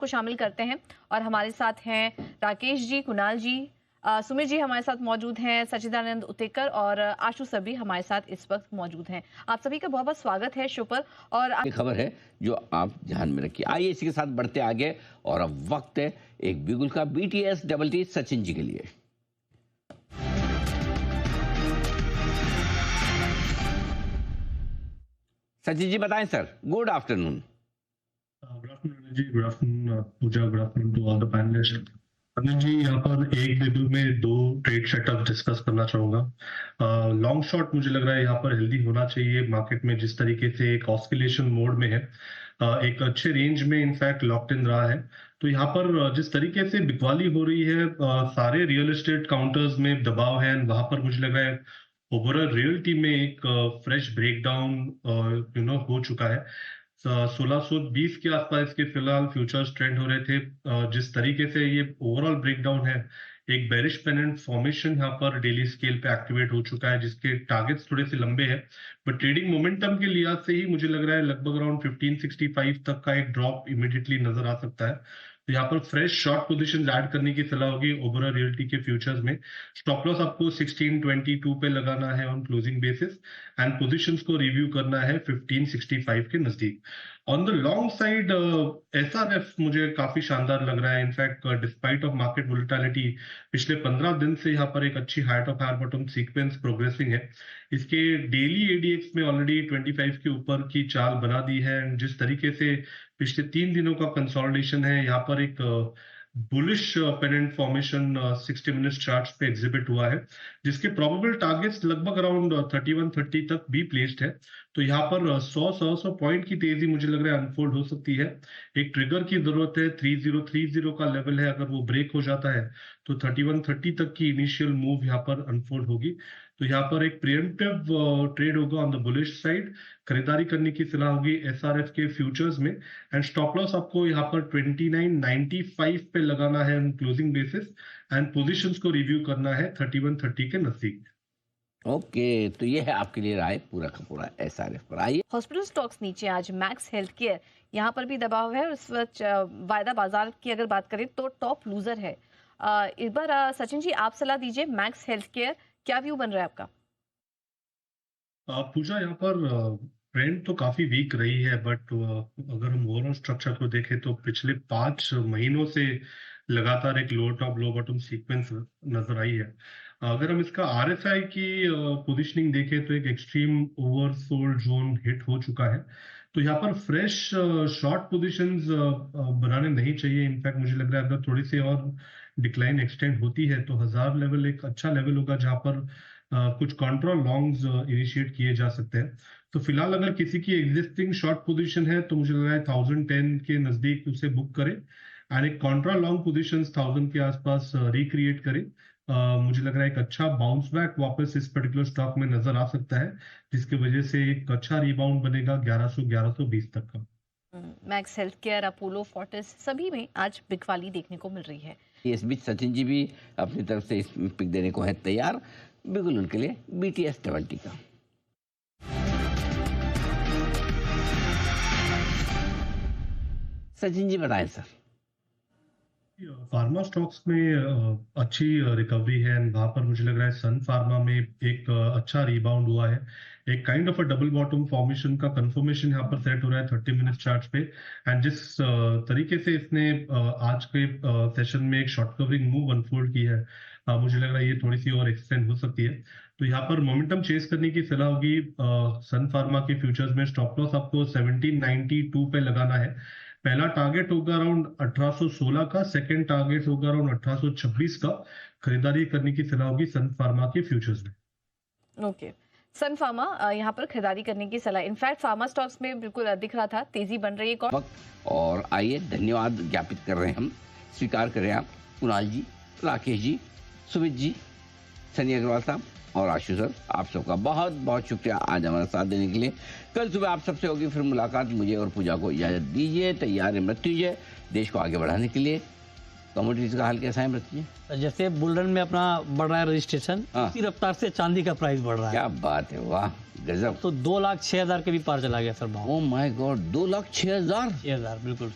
को शामिल करते हैं और हमारे साथ हैं राकेश जी, कुणाल जी, सुमित जी हमारे साथ मौजूद हैं, सच्चिदानंद उतेकर और आशु सर भी हमारे साथ इस वक्त मौजूद हैं। आप सभी का बहुत बहुत स्वागत है शो पर। और ये खबर है जो आप ध्यान में रखिए। आइए इसी के साथ बढ़ते आगे और अब वक्त है एक बिगुल का BTS double T Sachin ji के लिए। सचिन जी बताएं sir. Good afternoon. Good afternoon ji, good afternoon Pooja, good afternoon to all the panellist. Anil ji, यहाँ पर एक बिगुल में दो ट्रेड सेटअप डिस्कस करना चाहूंगा। लॉन्ग शॉट मुझे लग रहा है यहाँ पर हेल्दी होना चाहिए। मार्केट में जिस तरीके से एक ऑस्किलेशन मोड में है, एक अच्छे रेंज में इनफैक्ट लॉक्ड इन रहा है। तो यहाँ पर जिस तरीके से बिकवाली हो रही है, सारे रियल एस्टेट काउंटर्स में दबाव है। वहां पर मुझे लग रहा है ओवरऑल रियल्टी में एक फ्रेश ब्रेकडाउन हो चुका है। 1620 के आसपास इसके फिलहाल फ्यूचर्स ट्रेंड हो रहे थे। जिस तरीके से ये ओवरऑल ब्रेकडाउन है, एक बेरिश पेनेंट फॉर्मेशन यहाँ पर डेली स्केल पे एक्टिवेट हो चुका है, जिसके टारगेट्स थोड़े से लंबे हैं। बट ट्रेडिंग मोमेंटम के लिहाज से ही मुझे लग रहा है लगभग अराउंड 1565 तक का एक ड्रॉप इमीडिएटली नजर आ सकता है। तो यहाँ पर फ्रेश शॉर्ट पोजीशंस ऐड करने की सलाह होगी ओवरऑल रियल्टी के फ्यूचर्स में। स्टॉप लॉस आपको 1622 पे लगाना है on closing basis and positions को रिव्यू करना है 1565 के नजदीक। On the long side SRF मुझे काफी शानदार लग रहा है। In fact despite of market volatility पिछले 15 दिन से यहाँ पर एक अच्छी high top higher bottom sequence progressing है। इसके डेली ADX में ऑलरेडी 25 के ऊपर की चाल बना दी है। एंड जिस तरीके से पिछले 3 दिनों का कंसोलिडेशन है, यहाँ पर एक bullish pennant formation 60 minutes charts पे एग्जिबिट हुआ है, जिसके प्रोबेबल टारगेट्स लगभग अराउंड 3130 तक भी प्लेस्ड है। तो यहाँ पर 100 पॉइंट की तेजी मुझे लग रहा है अनफोल्ड हो सकती है। एक ट्रिगर की जरूरत है, 3030 का लेवल है। अगर वो ब्रेक हो जाता है तो 3130 तक की इनिशियल मूव यहाँ पर अनफोल्ड होगी। तो यहाँ पर एक प्रिएम्प्टिव ट्रेड होगा ऑन द बुलिश साइड। खरीदारी करने की सलाह होगी SRF के फ्यूचर्स में। एंड स्टॉप लॉस आपको यहाँ पर 2995 पे लगाना है on closing basis and positions को रिव्यू करना है 3130 के नजदीक। ओके, तो ये है आपके लिए राय पूरा का पूरा SRF पर। आइए हॉस्पिटल स्टॉक्स नीचे, आज मैक्स हेल्थ केयर यहाँ पर भी दबाव है और इस वक्त वायदा बाजार की अगर बात करें तो टॉप लूजर है। इस बार सचिन जी आप सलाह दीजिए, मैक्स हेल्थ केयर क्या व्यू बन रहा है आपका? पूजा, यहाँ पर ट्रेंड तो काफी वीक रही है, बट अगर हम ओवरऑल स्ट्रक्चर को देखें तो पिछले 5 महीनों से लगातार एक लो टॉप लो बॉटम सीक्वेंस नजर आई है। अगर हम इसका RSI की पोजीशनिंग देखें तो एक एक्सट्रीम ओवरसोल्ड जोन हिट हो चुका है। तो यहाँ पर फ्रेश शॉर्ट पोजीशंस बनाने नहीं चाहिए। इनफैक्ट मुझे लग रहा है अगर थोड़ी सी और डिक्लाइन एक्सटेंड होती है तो 1000 लेवल एक अच्छा लेवल होगा, जहां पर कुछ कंट्रोल लॉन्ग्स इनिशिएट किए जा सकते हैं। तो फिलहाल अगर किसी की एग्जिस्टिंग शॉर्ट पोजीशन है तो मुझे लग रहा है 1010 के नजदीक उसे बुक करें एंड एक कॉन्ट्रा लॉन्ग पोजीशन 1000 के आसपास रिक्रिएट करें। मुझे लग रहा है एक अच्छा बाउंस बैक वापस इस पर्टिकुलर स्टॉक में नजर आ सकता है, जिसकी वजह से एक अच्छा रिबाउंड बनेगा 1100-1120 तक का। Max health care, Apollo, Fortis सभी में आज बिकवाली देखने को मिल रही है। इस बीच सचिन जी भी अपनी तरफ से इस पिक देने को है तैयार। बिल्कुल उनके लिए BTS डबल टी का। सचिन जी बताएं सर। फार्मा स्टॉक्स में अच्छी रिकवरी है। वहां पर मुझे लग रहा है सन फार्मा में एक अच्छा रिबाउंड हुआ है। एक kind of a double bottom formation का कंफर्मेशन यहाँ पर सेट हो रहा है 30 मिनट चार्ट पे। एंड जिस तरीके से इसने आज के सेशन में एक शॉर्ट कवरिंग मूव अनफोल्ड की है, मुझे लग रहा है ये थोड़ी सी और एक्सटेंड हो सकती है। तो यहाँ पर मोमेंटम चेस करने की सलाह होगी। सन फार्मा के फ्यूचर्स में स्टॉप लॉस आपको 1792 पे लगाना है। पहला टारगेट होगा अराउंड 1816 का, सेकंड टारगेट होगा अराउंड 1826 का। खरीदारी करने की सलाह होगी सन फार्मा के फ्यूचर्स में। ओके, सन फार्मा यहाँ पर खरीदारी करने की सलाह। इनफैक्ट फार्मा स्टॉक्स में बिल्कुल दिख रहा था तेजी बन रही है। और आइए धन्यवाद ज्ञापित कर रहे हैं हम, स्वीकार कर रहे हैं आप कुणाल जी, राकेश जी, सुमित जी, सनी अग्रवाल साहब और आशु सर, आप सबका बहुत बहुत शुक्रिया आज हमारा साथ देने के लिए। कल सुबह आप सबसे होगी फिर मुलाकात। मुझे और पूजा को इजाजत दीजिए। तैयार मृत्युंजय देश को आगे बढ़ाने के लिए। कमोडिटीज का हाल कैसा है मृत्युंजय? जैसे बुलरन में अपना बढ़ रहा है रजिस्ट्रेशन, उसी रफ्तार से चांदी का प्राइस बढ़ रहा है। क्या बात है, वाह गजब। तो 2,06,000 के भी पार चला गया सर भाव। ओह माय गॉड, 2,06,000 बिल्कुल।